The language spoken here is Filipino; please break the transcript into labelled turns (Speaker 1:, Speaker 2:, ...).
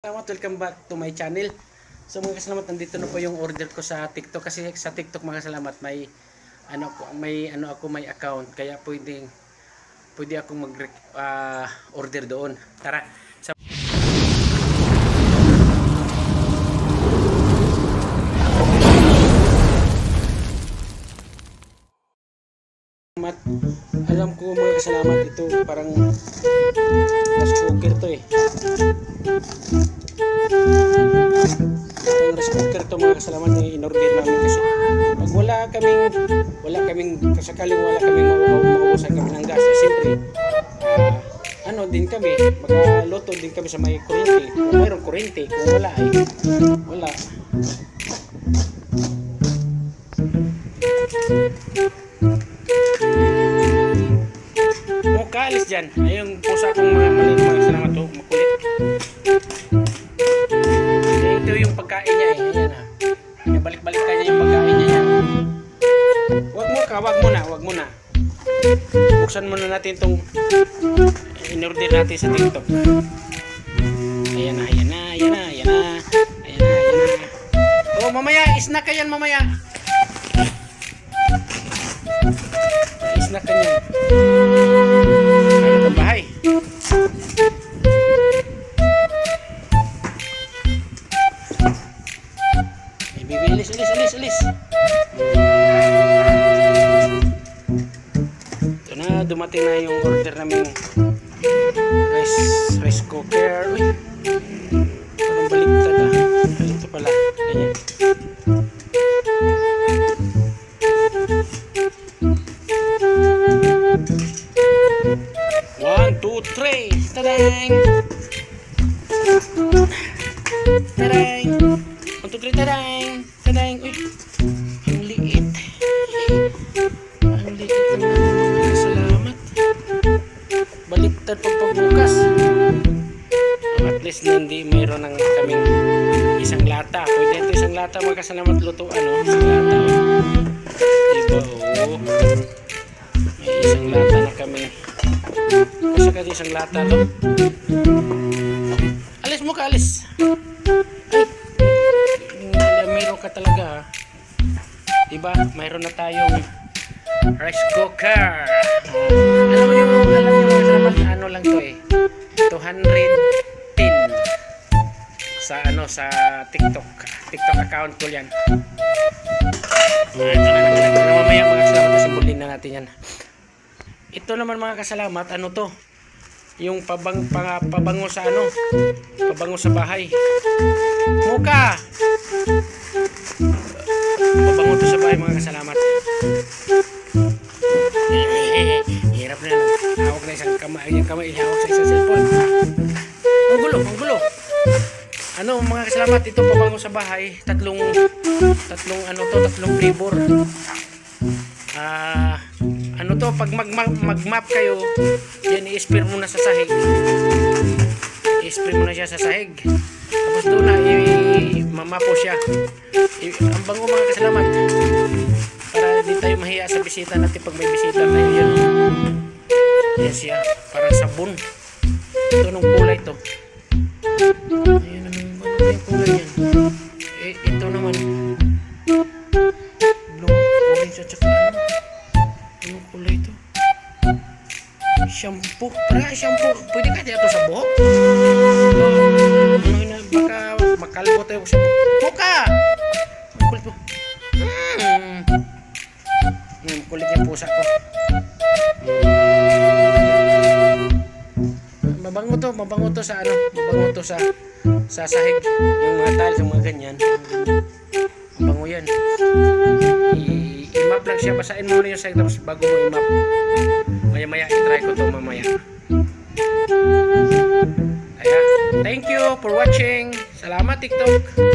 Speaker 1: Welcome back to my channel. So mga kasalamat, nandito na po yung order ko sa TikTok kasi sa TikTok mga kasalamat may account kaya pwede akong mag order doon. Tara. Alam ko mga kasalamat, ito parang rice cooker to eh. Ang rice cooker to mga kasalamat na in-order namin kasi pag wala kaming kasakaling wala kaming maubusan kami ng gas, siyempre din kami, magluto din kami sa may kuryente. Kung mayroong kuryente, kung wala ay wala. Alis dyan. Ayong pusa kong mga maliit mga salamat to, makulit. Ito yung pagkain niya eh. Ayan ha. Balik-balik ka niya yung pagkain niya. Wag mo na. Buksan muna natin itong in-order natin sa TikTok. Ayan na. Oh, mamaya, snack ka yan mamaya. Snack ka niyan. Bahay. Alis. Ito na, dumating na yung order namin rice cooker. Uy, parang baliktad ah. Ito pala, ganyan. One, two, three. Tadang! Tadang! 1, 2, 3, tadang! Tadang! Uy! Ang liit! Ang liit naman. Salamat! Baliktad pagbukas. At least hindi mayroon ng kaming isang lata. Pwede ito isang lata magkasalamat lutuan. Isang lata. Diba? Oo. May isang lata na kami. Kasi isang lata to. Alis mo ka, alis. Ay, mayroon ka talaga ha. Diba? Mayroon na tayong rice cooker. Alam mo ano lang to eh. 210 sa TikTok account ko yan. Mamaya mga kasalamat na simbulin na natin yan. Ito naman mga kasalamat, ano to? Yung pabango sa pabango sa bahay. Muka! Pabango to sa bahay mga kasalamat. Hirap na yan. Hawak na isang kamay, hawak sa isang cellphone. Ang gulo. Ano mga kasalamat, ito pabango sa bahay. Tatlong flavor. Pag mag-map kayo, yan i-spray muna sa sahig. I-spray muna siya sa sahig. Tapos doon na mamapo siya. Ang bango mga kasalamat. Para di tayo mahiya sa bisita natin pag may bisita tayo. Yan siya. Parang sabon. Ito nung kulay to. Ayan naman. Ano yung kulay yan? Ito naman. Blue, orange at saka anong kulay ito? Shampoo. Para shampoo. Pwede ka dito sa buhok? Baka makalbo tayo sa buhok. Buka! Ang kulit po. Ang kulit yung pusa ko. Mabango to sa mabango to sa sahig. Yung mga tiles, yung mga ganyan. Mabango yan. I-map lang siya. Basahin mo na yung sahig tapos bago mo i-map. Maya i-try ko to mamaya. Ayan. Thank you for watching. Salamat TikTok.